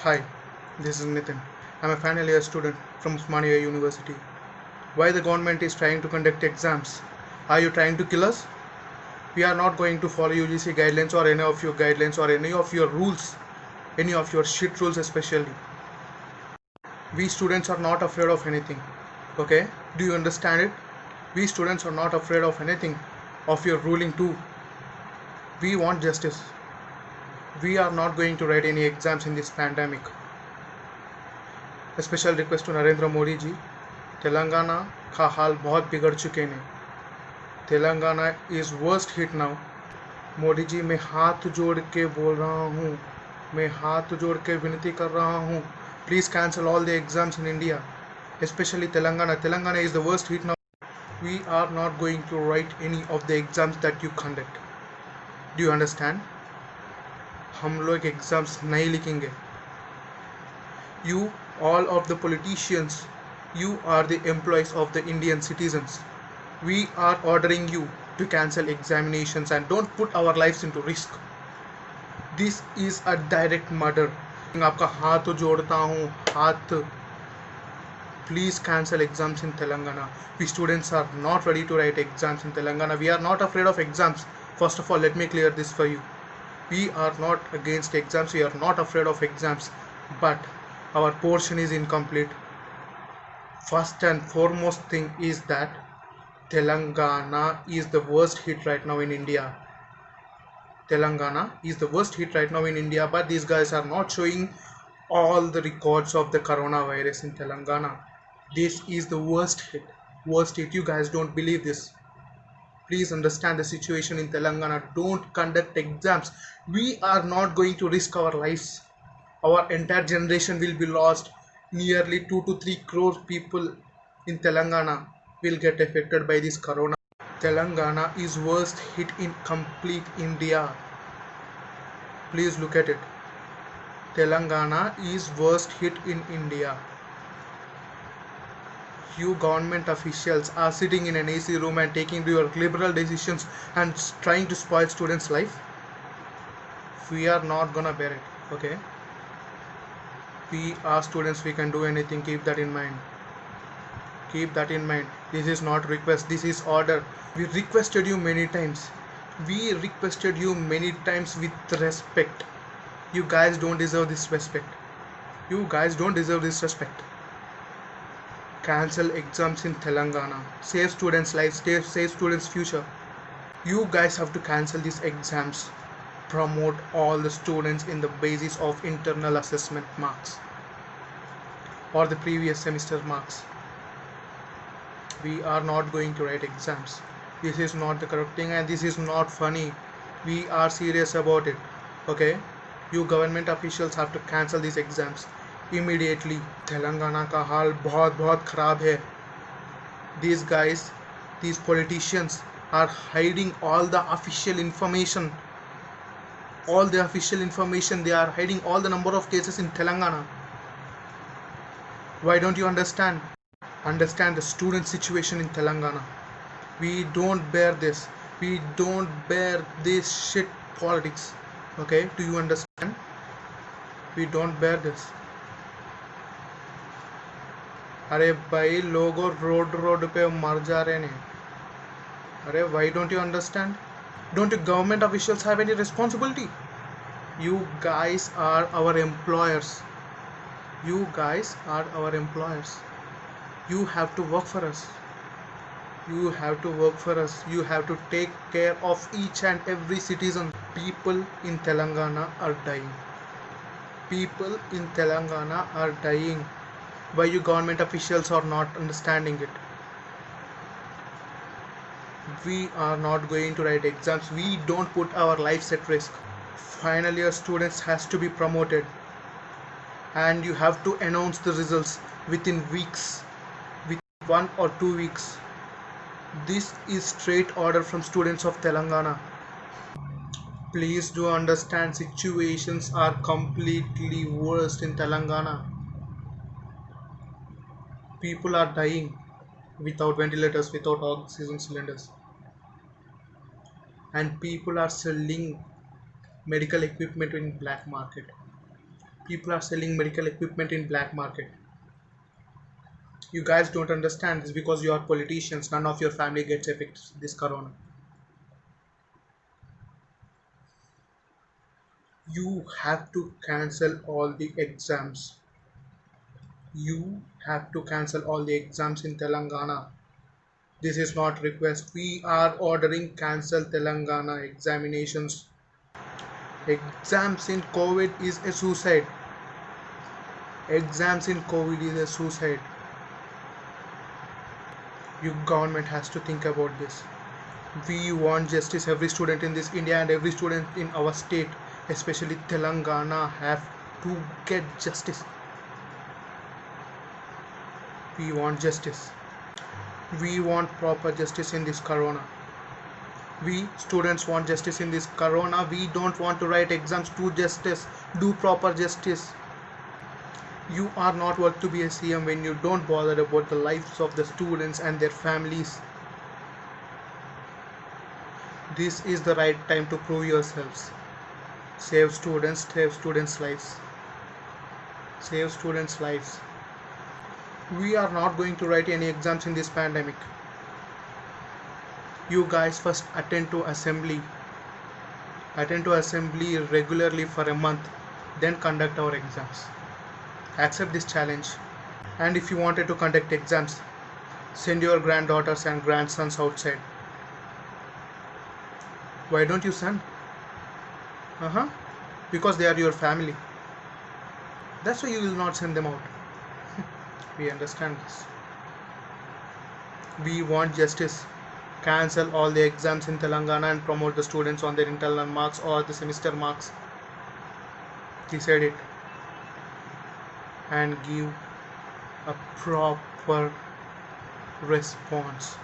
Hi, this is Nitin. I'm a final year student from Osmania University. Why the government is trying to conduct exams? Are you trying to kill us? We are not going to follow UGC guidelines or any of your guidelines or any of your rules, any of your shit rules especially. We students are not afraid of anything. Okay? Do you understand it? We students are not afraid of anything of your ruling too. We want justice. We are not going to write any exams in this pandemic. A special request to Narendra Modi ji, Telangana का हाल बहुत बिगड़ चुके हैं. Telangana is worst hit now. Modi ji, मैं हाथ जोड़ के बोल रहा हूँ, मैं हाथ जोड़ के विनती कर रहा हूँ, please cancel all the exams in India, especially Telangana. Telangana is the worst hit now. We are not going to write any of the exams that you conduct. Do you understand? हम लोग exams नहीं लिखेंगे. You, all of the politicians, you are the employees of the Indian citizens. We are ordering you to cancel examinations and don't put our lives into risk. This is a direct murder. आपका हाथ जोड़ता हूँ, हाथ. Please cancel exams in Telangana. We students are not ready to write exams in Telangana. We are not afraid of exams. First of all, let me clear this for you. We are not against exams. We are not afraid of exams. But our portion is incomplete. First and foremost thing is that Telangana is the worst hit right now in India. Telangana is the worst hit right now in India, but these guys are not showing all the records of the coronavirus in Telangana. This is the worst hit. Worst hit. You guys don't believe this. Please understand the situation in Telangana. Don't conduct exams. We are not going to risk our lives. Our entire generation will be lost. Nearly 2 to 3 crore people in Telangana will get affected by this corona. Telangana is worst hit in complete India. Please look at it. Telangana is worst hit in India. You government officials are sitting in an AC room and taking your liberal decisions and trying to spoil students' life. We are not gonna bear it. Okay? We are students. We can do anything. Keep that in mind. Keep that in mind. This is not request. This is order. We requested you many times. We requested you many times with respect. You guys don't deserve this respect. You guys don't deserve this respect. Cancel exams in Telangana. Save students' lives. Save students' future. You guys have to cancel these exams. Promote all the students in the basis of internal assessment marks or the previous semester marks. We are not going to write exams. This is not the correct thing and this is not funny. We are serious about it. Okay? You government officials have to cancel these exams immediately. Telangana का हाल बहुत बहुत खराब है. These guys, these politicians are hiding all the official information. All the official information. They are hiding all the number of cases in Telangana. Why don't you understand? Understand the student situation in Telangana. We don't bear this. We don't bear this shit politics. Okay? Do you understand? We don't bear this. अरे भाई लोगों road पे मर जा रहे हैं. अरे why don't you understand? Don't you government officials have any responsibility? You guys are our employers. You guys are our employers. You have to work for us. You have to work for us. You have to take care of each and every citizen. People in Telangana are dying. People in Telangana are dying. Why you government officials are not understanding it? We are not going to write exams. We don't put our lives at risk. Final year students has to be promoted and you have to announce the results within weeks, within 1 or 2 weeks. This is straight order from students of Telangana. Please do understand, situations are completely worst in Telangana. People are dying without ventilators, without oxygen cylinders, and people are selling medical equipment in black market. People are selling medical equipment in black market. You guys don't understand this because you are politicians. None of your family gets affected this corona. You have to cancel all the exams. You have to cancel all the exams in Telangana. This is not request. We are ordering cancel Telangana examinations. Exams in COVID is a suicide. Exams in COVID is a suicide. You government has to think about this. We want justice. Every student in this India and every student in our state, especially Telangana, have to get justice. We want justice. We want proper justice in this corona. We students want justice in this corona. We don't want to write exams. Do justice. Do proper justice. You are not worth to be a CM when you don't bother about the lives of the students and their families. This is the right time to prove yourselves. Save students' lives. Save students' lives. We are not going to write any exams in this pandemic. You guys first attend to assembly. Attend to assembly regularly for a month, then conduct our exams. Accept this challenge. And if you wanted to conduct exams, send your granddaughters and grandsons outside. Why don't you send? Because they are your family. That's why you will not send them out. We understand this. We want justice. Cancel all the exams in Telangana and promote the students on their internal marks or the semester marks. Decide it. And give a proper response.